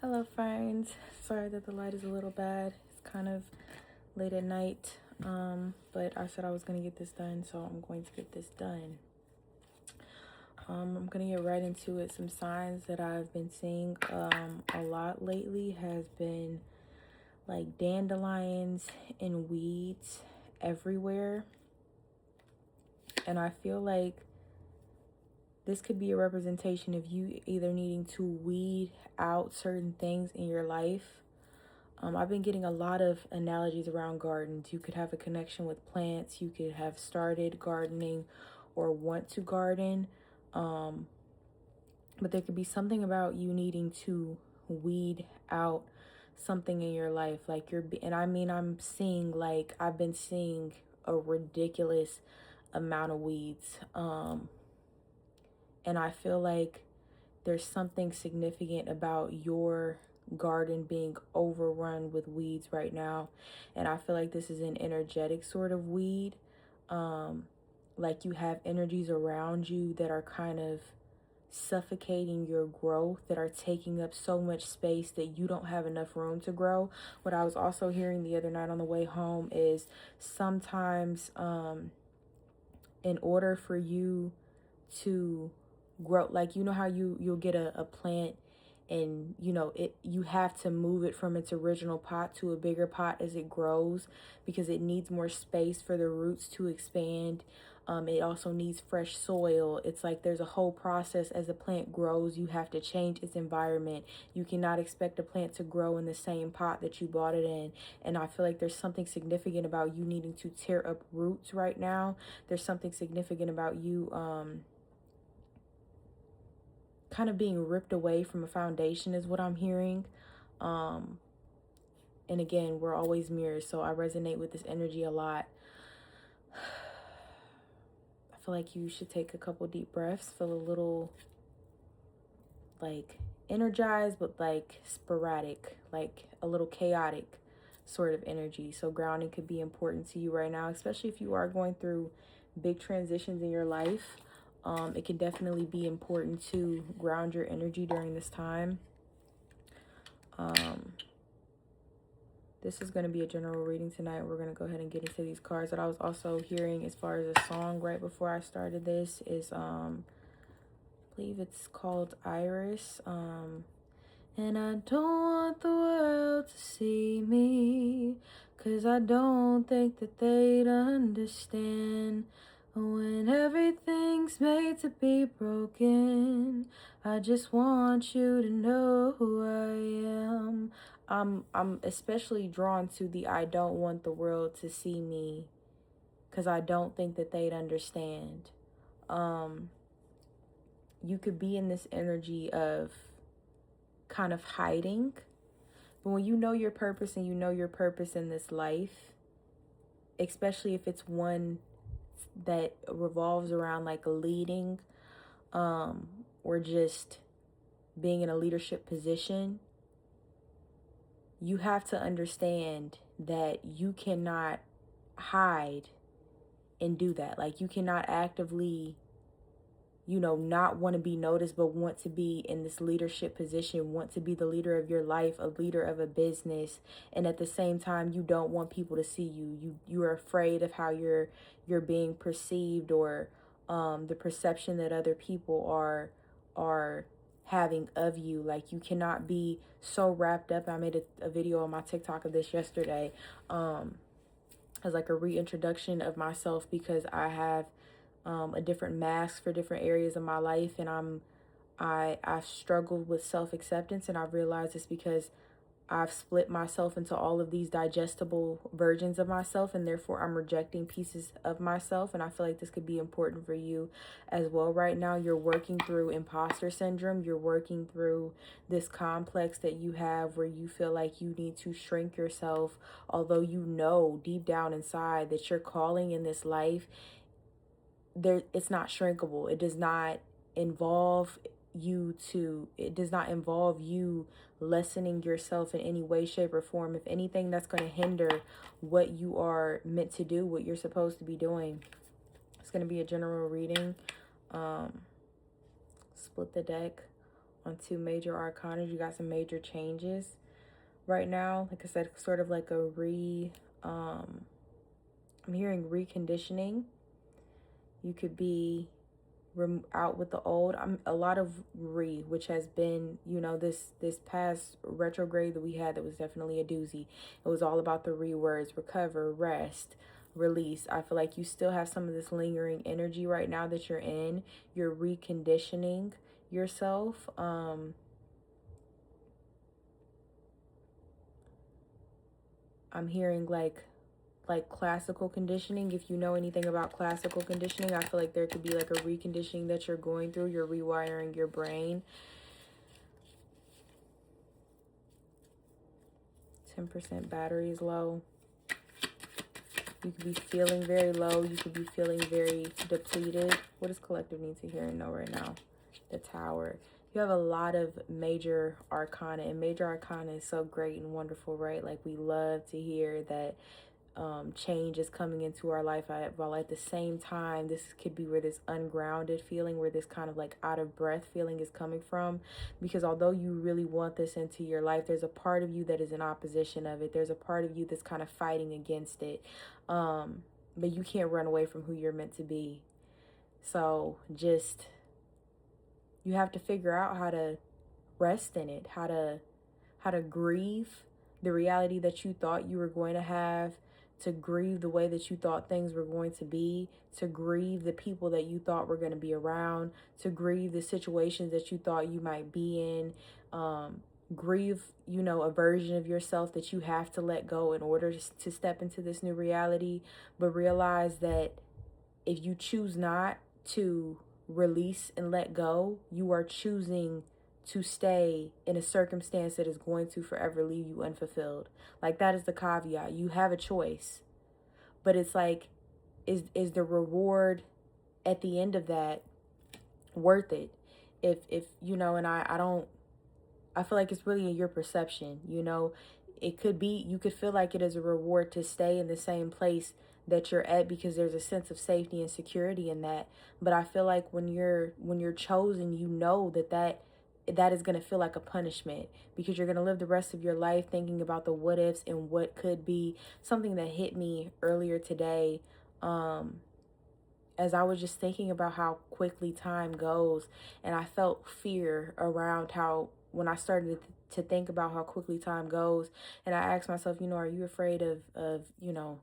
Hello, friends. Sorry that the light is a little bad. It's kind of late at night, but I said I was going to get this done, so I'm going to get this done. I'm going to get right into it. Some signs that I've been seeing a lot lately has been like dandelions and weeds everywhere. And I feel like this could be a representation of you either needing to weed out certain things in your life. I've been getting a lot of analogies around gardens. You could have a connection with plants. You could have started gardening or want to garden. But there could be something about you needing to weed out something in your life. I've been seeing a ridiculous amount of weeds. And I feel like there's something significant about your garden being overrun with weeds right now. And I feel like this is an energetic sort of weed. Like you have energies around you that are kind of suffocating your growth, that are taking up so much space that you don't have enough room to grow. What I was also hearing the other night on the way home is sometimes in order for you to grow, like how you'll get a plant, and you have to move it from its original pot to a bigger pot as it grows, because it needs more space for the roots to expand. It also needs fresh soil. It's like there's a whole process. As a plant grows, you have to change its environment. You cannot expect a plant to grow in the same pot that you bought it in. And I feel like there's something significant about you needing to tear up roots right now. There's something significant about you kind of being ripped away from a foundation is what I'm hearing. And again, we're always mirrors, so I resonate with this energy a lot. I feel like you should take a couple deep breaths, feel a little like energized, but like sporadic, like a little chaotic sort of energy. So grounding could be important to you right now, especially if you are going through big transitions in your life. It can definitely be important to ground your energy during this time. This is going to be a general reading tonight. We're going to go ahead and get into these cards. That I was also hearing as far as a song right before I started this is, I believe it's called Iris. And I don't want the world to see me, 'cause I don't think that they'd understand. When everything's made to be broken, I just want you to know who I am. I'm especially drawn to the I don't want the world to see me, 'cause I don't think that they'd understand. You could be in this energy of kind of hiding. But when you know your purpose and you know your purpose in this life, especially if it's one that revolves around like leading, or just being in a leadership position, you have to understand that you cannot hide and do that. Like you cannot actively not want to be noticed, but want to be in this leadership position, want to be the leader of your life, a leader of a business. And at the same time, you don't want people to see you. You are afraid of how you're being perceived, or the perception that other people are having of you. Like you cannot be so wrapped up. I made a video on my TikTok of this yesterday, as like a reintroduction of myself, because I have a different mask for different areas of my life, and I've struggled with self-acceptance, and I've realized it's because I've split myself into all of these digestible versions of myself, and therefore I'm rejecting pieces of myself. And I feel like this could be important for you as well right now. You're working through imposter syndrome. You're working through this complex that you have where you feel like you need to shrink yourself, although you know deep down inside that your calling in this life, it's not shrinkable. It does not involve you lessening yourself in any way, shape, or form. If anything, that's going to hinder what you are meant to do, what you're supposed to be doing. It's going to be a general reading. Split the deck on two major arcana. You got some major changes right now. Like I said, sort of like a I'm hearing reconditioning. You could be out with the old. I'm a lot of which has been, you know, this past retrograde that we had, that was definitely a doozy. It was all about the words: recover, rest, release. I feel like you still have some of this lingering energy right now that you're in. You're reconditioning yourself. I'm hearing like classical conditioning. If you know anything about classical conditioning, I feel like there could be like a reconditioning that you're going through. You're rewiring your brain. 10% battery is low. You could be feeling very low. You could be feeling very depleted. What does collective need to hear and know right now? The Tower. You have a lot of major arcana, and major arcana is so great and wonderful, right? Like, we love to hear that change is coming into our life. While at the same time, this could be where this ungrounded feeling, where this kind of like out of breath feeling is coming from. Because although you really want this into your life, there's a part of you that is in opposition of it. There's a part of you that's kind of fighting against it. But you can't run away from who you're meant to be. So just, you have to figure out how to rest in it, how to grieve the reality that you thought you were going to have, to grieve the way that you thought things were going to be, to grieve the people that you thought were going to be around, to grieve the situations that you thought you might be in. Grieve, you know, a version of yourself that you have to let go in order to step into this new reality. But realize that if you choose not to release and let go, you are choosing to stay in a circumstance that is going to forever leave you unfulfilled. Like, that is the caveat. You have a choice, but it's like, is the reward at the end of that worth it? If you know, and I feel like it's really in your perception, you know. It could be, you could feel like it is a reward to stay in the same place that you're at, because there's a sense of safety and security in that. But I feel like when you're chosen, you know that is going to feel like a punishment, because you're going to live the rest of your life thinking about the what ifs and what could be. Something that hit me earlier today, as I was just thinking about how quickly time goes, and I felt fear around how, when I started to think about how quickly time goes, and I asked myself, you know, are you afraid of you know,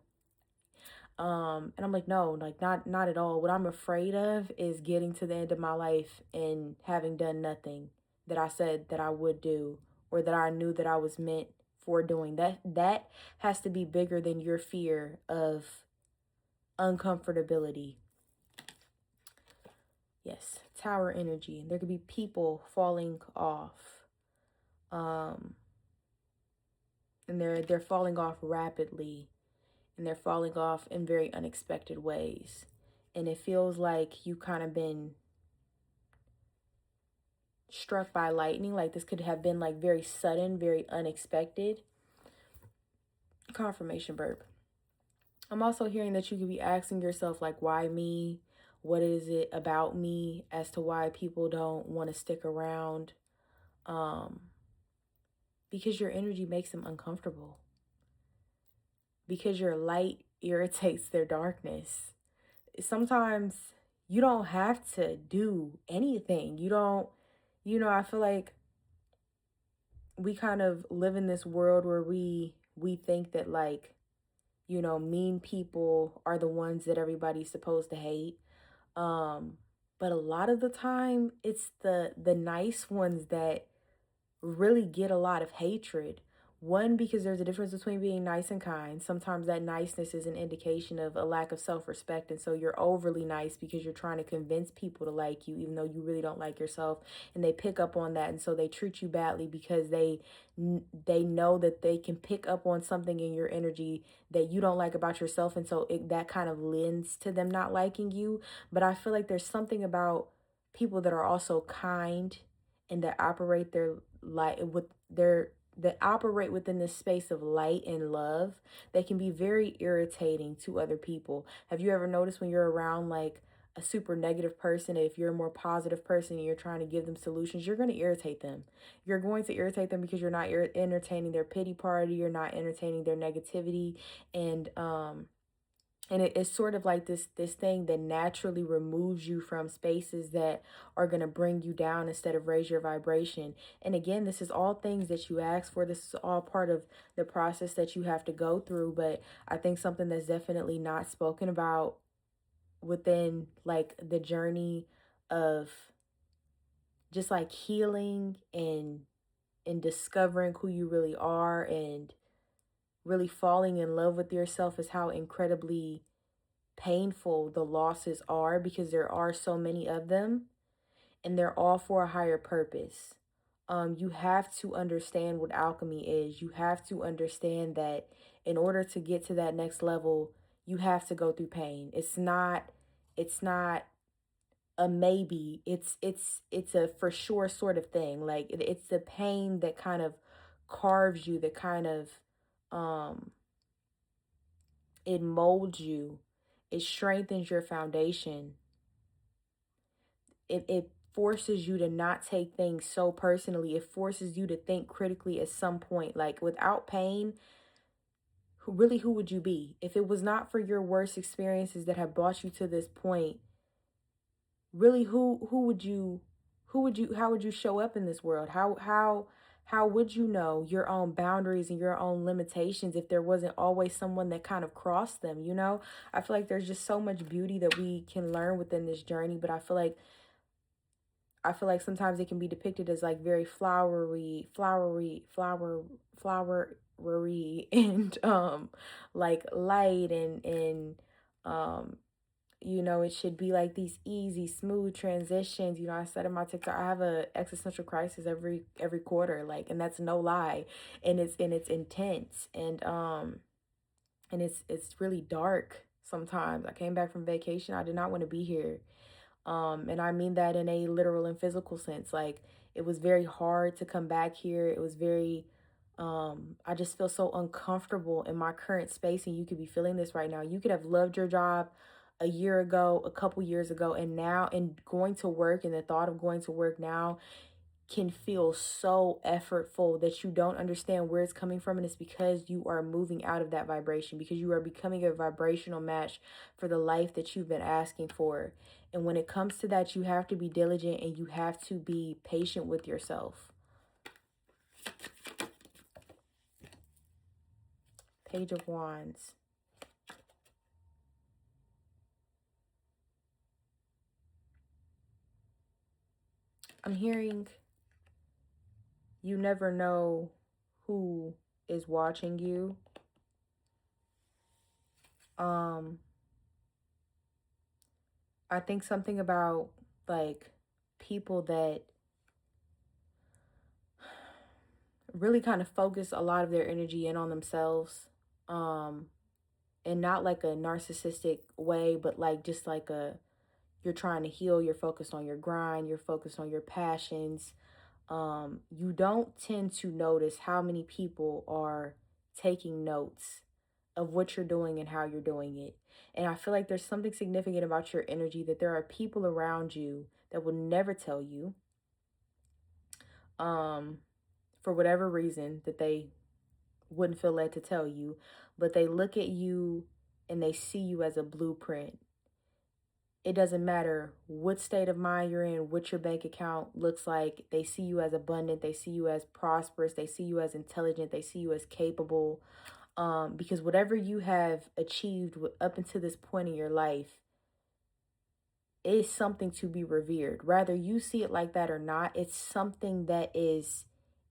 and I'm like, no, like, not at all. What I'm afraid of is getting to the end of my life and having done nothing that I said that I would do, or that I knew that I was meant for doing. That has to be bigger than your fear of uncomfortability. Yes, Tower energy. There could be people falling off. And they're falling off rapidly, and they're falling off in very unexpected ways. And it feels like you kind of been struck by lightning. Like, this could have been like very sudden, very unexpected. Confirmation verb. I'm also hearing that you could be asking yourself, like, why me? What is it about me as to why people don't want to stick around? Because your energy makes them uncomfortable. Because your light irritates their darkness. Sometimes you don't have to do anything. You don't, you know, I feel like we kind of live in this world where we think that, like, you know, mean people are the ones that everybody's supposed to hate. But a lot of the time it's the nice ones that really get a lot of hatred. One, because there's a difference between being nice and kind. Sometimes that niceness is an indication of a lack of self-respect. And so you're overly nice because you're trying to convince people to like you, even though you really don't like yourself. And they pick up on that. And so they treat you badly because they know that they can pick up on something in your energy that you don't like about yourself. And so that kind of lends to them not liking you. But I feel like there's something about people that are also kind and that operate their light with their that operate within this space of light and love. They can be very irritating to other people. Have you ever noticed when you're around like a super negative person, if you're a more positive person and you're trying to give them solutions, you're going to irritate them. You're going to irritate them because you're not entertaining their pity party, you're not entertaining their negativity, and it's sort of like this thing that naturally removes you from spaces that are going to bring you down instead of raise your vibration. And again, this is all things that you ask for. This is all part of the process that you have to go through. But I think something that's definitely not spoken about within like the journey of just like healing and discovering who you really are and really falling in love with yourself is how incredibly painful the losses are, because there are so many of them and they're all for a higher purpose. You have to understand what alchemy is. You have to understand that in order to get to that next level, you have to go through pain. It's not a maybe. It's a for sure sort of thing. Like it's the pain that kind of carves you, that kind of um it molds you. It strengthens your foundation. It forces you to not take things so personally. It forces you to think critically at some point. Like without pain, who would you be? If it was not for your worst experiences that have brought you to this point, really how would you show up in this world? How would you know your own boundaries and your own limitations if there wasn't always someone that kind of crossed them, you know? I feel like there's just so much beauty that we can learn within this journey, but I feel like sometimes it can be depicted as like very flowery and like light and um you know, it should be like these easy, smooth transitions. You know, I said in my TikTok, I have a existential crisis every quarter, like, and that's no lie. And it's intense and it's really dark sometimes. I came back from vacation. I did not want to be here. And I mean that in a literal and physical sense. Like it was very hard to come back here. It was very I just feel so uncomfortable in my current space, and you could be feeling this right now. You could have loved your job a year ago, a couple years ago, and now and going to work and the thought of going to work now can feel so effortful that you don't understand where it's coming from. And it's because you are moving out of that vibration, because you are becoming a vibrational match for the life that you've been asking for. And when it comes to that, you have to be diligent and you have to be patient with yourself. Page of Wands. I'm hearing you never know who is watching you. I think something about like people that really kind of focus a lot of their energy in on themselves, and not like a narcissistic way, but like just like a, you're trying to heal, you're focused on your grind, you're focused on your passions. You don't tend to notice how many people are taking notes of what you're doing and how you're doing it. And I feel like there's something significant about your energy, that there are people around you that will never tell you, for whatever reason that they wouldn't feel led to tell you, but they look at you and they see you as a blueprint. It doesn't matter what state of mind you're in, what your bank account looks like. They see you as abundant. They see you as prosperous. They see you as intelligent. They see you as capable. Because whatever you have achieved up until this point in your life is something to be revered. Whether you see it like that or not, it's something that is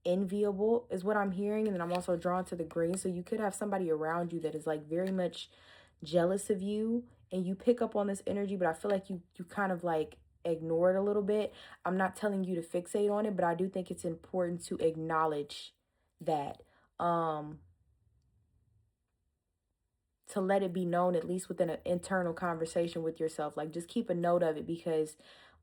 enviable, is what I'm hearing. And then I'm also drawn to the green. So you could have somebody around you that is like very much jealous of you, and you pick up on this energy, but I feel like you kind of like ignore it a little bit. I'm not telling you to fixate on it, but I do think it's important to acknowledge that, to let it be known, at least within an internal conversation with yourself. Like just keep a note of it, because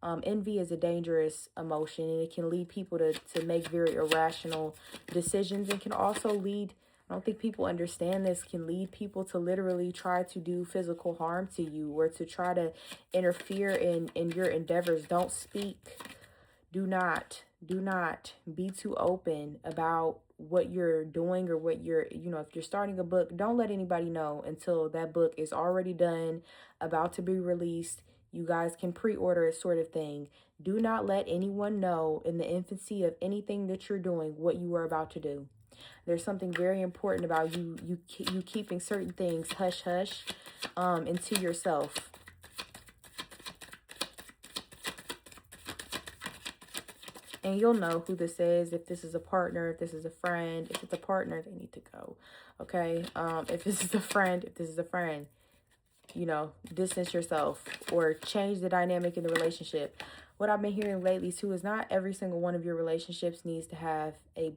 envy is a dangerous emotion, and it can lead people to make very irrational decisions, and can also lead I don't think people understand this can lead people to literally try to do physical harm to you or to try to interfere in your endeavors. Don't speak. Do not be too open about what you're doing or what you're, if you're starting a book, don't let anybody know until that book is already done, about to be released. You guys can pre-order it, sort of thing. Do not let anyone know in the infancy of anything that you're doing what you are about to do. There's something very important about you keeping certain things hush hush into yourself. And you'll know who this is, if this is a partner, if this is a friend. If it's a partner, they need to go. Okay? If this is a friend, distance yourself or change the dynamic in the relationship. What I've been hearing lately too is not every single one of your relationships needs to have a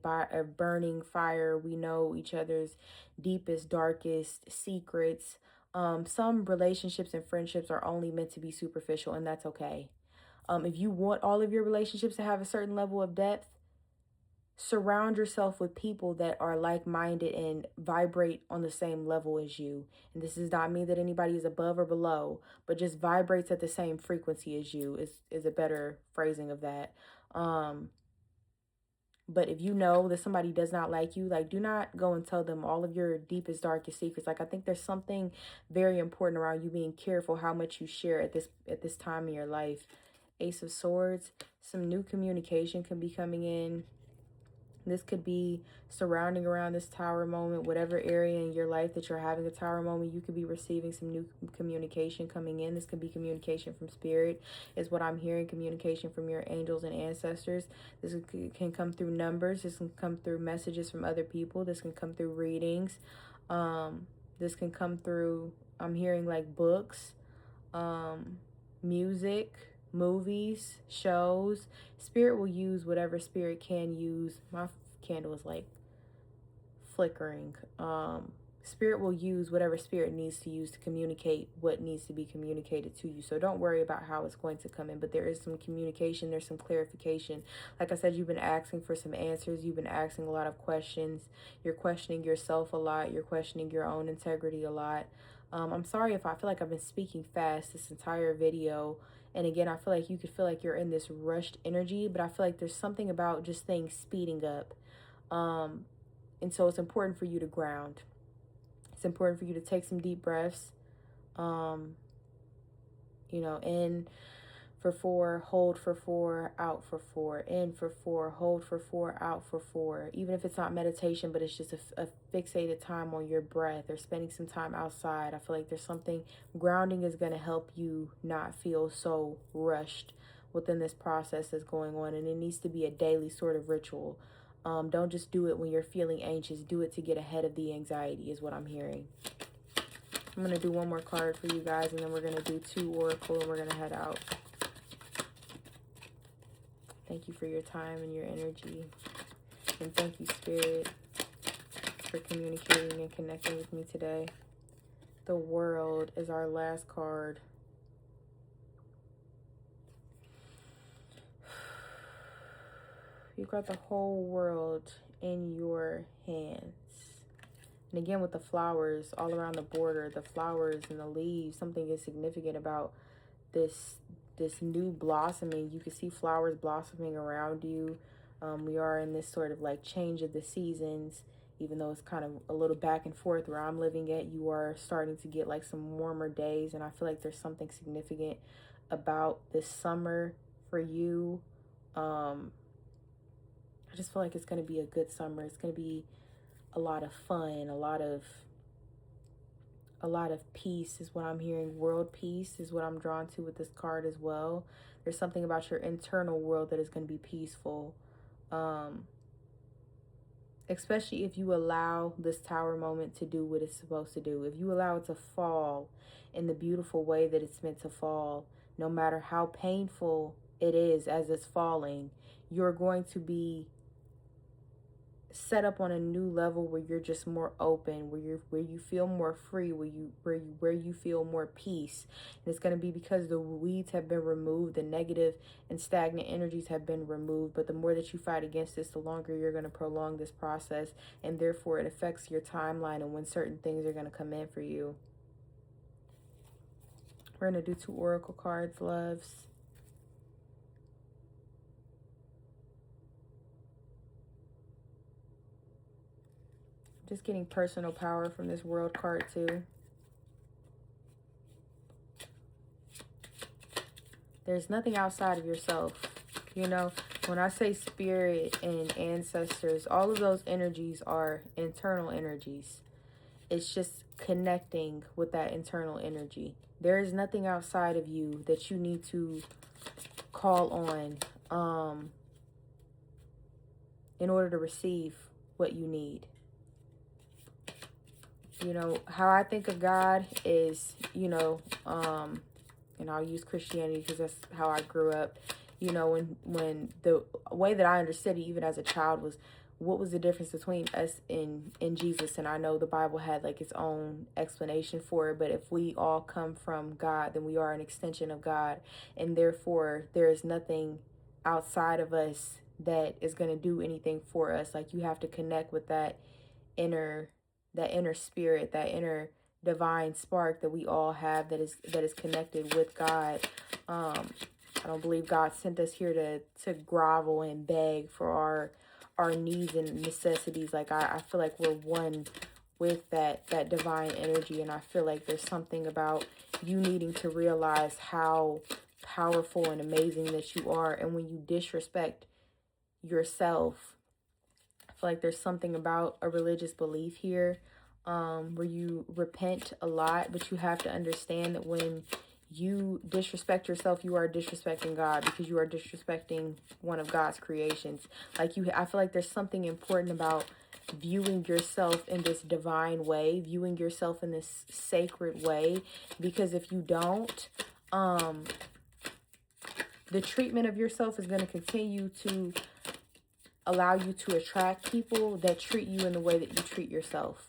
burning fire. We know each other's deepest, darkest secrets. Some relationships and friendships are only meant to be superficial, and that's okay. If you want all of your relationships to have a certain level of depth, surround yourself with people that are like-minded and vibrate on the same level as you. And this does not mean that anybody is above or below, but just vibrates at the same frequency as you is a better phrasing of that. But if you know that somebody does not like you, like, do not go and tell them all of your deepest, darkest secrets. Like, I think there's something very important around you being careful how much you share at this time in your life. Ace of Swords, some new communication can be coming in. This could be surrounding around this tower moment, whatever area in your life that you're having a tower moment, you could be receiving some new communication coming in. This could be communication from spirit, is what I'm hearing, communication from your angels and ancestors. This can come through numbers. This can come through messages from other people. This can come through readings. This can come through, I'm hearing like books, music, movies, shows. Spirit will use whatever spirit can use. My candle is like flickering. Spirit will use whatever spirit needs to use to communicate what needs to be communicated to you. So don't worry about how it's going to come in, but there is some communication, there's some clarification. Like I said, you've been asking for some answers. You've been asking a lot of questions. You're questioning yourself a lot. You're questioning your own integrity a lot. I'm sorry if I feel like I've been speaking fast this entire video. And again, I feel like you could feel like you're in this rushed energy, but I feel like there's something about just things speeding up. And so it's important for you to ground. It's important for you to take some deep breaths. In for 4, hold for 4, out for 4, in for 4, hold for 4, out for 4. Even if it's not meditation, but it's just a fixated time on your breath or spending some time outside. I feel like there's something, grounding is going to help you not feel so rushed within this process that's going on. And it needs to be a daily sort of ritual. Don't just do it when you're feeling anxious. Do it to get ahead of the anxiety is what I'm hearing. I'm going to do one more card for you guys, and then we're going to do 2 oracle, and we're going to head out. Thank you for your time and your energy. And thank you, Spirit, for communicating and connecting with me today. The World is our last card. You've got the whole world in your hands. And again, with the flowers all around the border, the flowers and the leaves, something is significant about this new blossoming. You can see flowers blossoming around you. We are in this sort of like change of the seasons, even though it's kind of a little back and forth where I'm living at. You are starting to get like some warmer days, and I feel like there's something significant about this summer for you. I just feel like it's going to be a good summer. It's going to be a lot of fun, a lot of peace is what I'm hearing. World peace is what I'm drawn to with this card as well. There's something about your internal world that is going to be peaceful. Especially if you allow this tower moment to do what it's supposed to do. If you allow it to fall in the beautiful way that it's meant to fall, no matter how painful it is as it's falling, you're going to be set up on a new level where you're just more open, where you feel more free, where you feel more peace. And it's going to be because the weeds have been removed, the negative and stagnant energies have been removed. But the more that you fight against this, the longer you're going to prolong this process, and therefore it affects your timeline and when certain things are going to come in for you. We're going to do 2 oracle cards, loves. Just getting personal power from this world card too. There's nothing outside of yourself. You know, when I say spirit and ancestors, all of those energies are internal energies. It's just connecting with that internal energy. There is nothing outside of you that you need to call on in order to receive what you need. You know, how I think of God is, and I'll use Christianity because that's how I grew up. You know, when the way that I understood it, even as a child, was what was the difference between us and Jesus. And I know the Bible had like its own explanation for it, but if we all come from God, then we are an extension of God, and therefore there is nothing outside of us that is going to do anything for us. Like, you have to connect with inner that inner spirit, that inner divine spark that we all have, that is connected with God. I don't believe God sent us here to grovel and beg for our needs and necessities. Like, I feel like we're one with that divine energy, and I feel like there's something about you needing to realize how powerful and amazing that you are. And when you disrespect yourself, I feel like there's something about a religious belief here, where you repent a lot, but you have to understand that when you disrespect yourself, you are disrespecting God, because you are disrespecting one of God's creations. Like, I feel like there's something important about viewing yourself in this divine way, viewing yourself in this sacred way, because if you don't, the treatment of yourself is going to continue to allow you to attract people that treat you in the way that you treat yourself.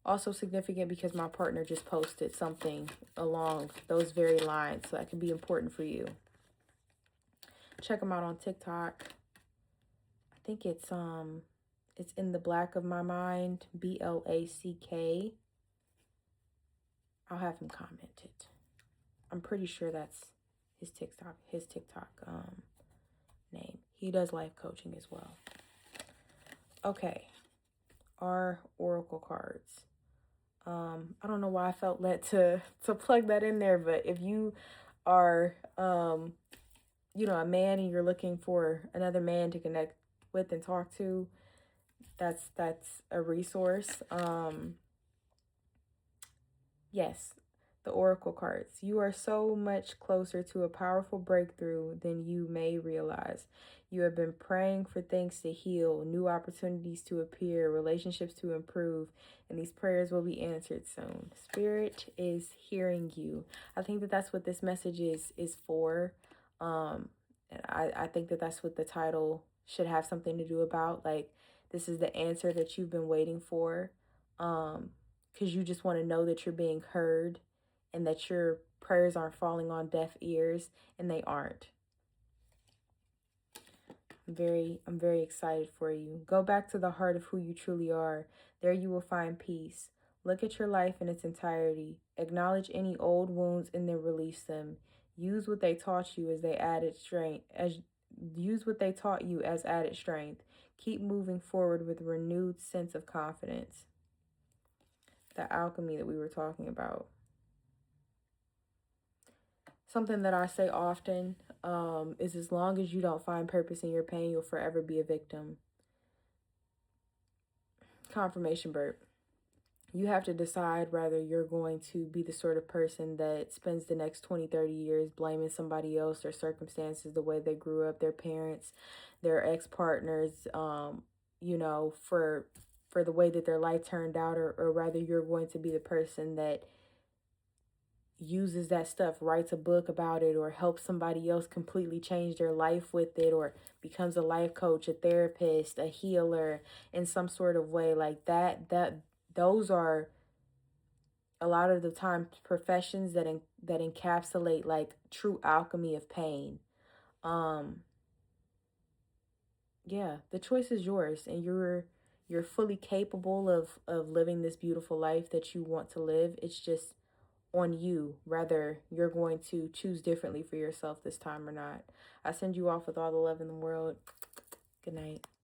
Also significant because my partner just posted something along those very lines, so that can be important for you. Check them out on TikTok. I think it's in the Black of My Mind, BLACK. I'll have him comment it. I'm pretty sure that's his TikTok name. He does life coaching as well. Okay, our oracle cards. I don't know why I felt led to plug that in there, but if you are, a man and you're looking for another man to connect with and talk to, that's a resource. Yes, the oracle cards. You are so much closer to a powerful breakthrough than you may realize. You have been praying for things to heal, new opportunities to appear, relationships to improve, and these prayers will be answered soon. Spirit is hearing you. I think that that's what this message is for. And I think that that's what the title should have something to do about. Like, this is the answer that you've been waiting for. Because you just want to know that you're being heard and that your prayers aren't falling on deaf ears, and they aren't. I'm very excited for you. Go back to the heart of who you truly are. There you will find peace. Look at your life in its entirety. Acknowledge any old wounds and then release them. Use what they taught you as use what they taught you as added strength. Keep moving forward with a renewed sense of confidence. The alchemy that we were talking about. Something that I say often is, as long as you don't find purpose in your pain, you'll forever be a victim. Confirmation burp. You have to decide whether you're going to be the sort of person that spends the next 20, 30 years blaming somebody else, their circumstances, the way they grew up, their parents, their ex-partners, for the way that their life turned out, or rather you're going to be the person that uses that stuff, writes a book about it, or helps somebody else completely change their life with it, or becomes a life coach, a therapist, a healer in some sort of way like that, those are a lot of the time professions that encapsulate like true alchemy of pain. Um yeah, the choice is yours, and you're fully capable of living this beautiful life that you want to live. It's just on you, whether you're going to choose differently for yourself this time or not. I send you off with all the love in the world. Good night.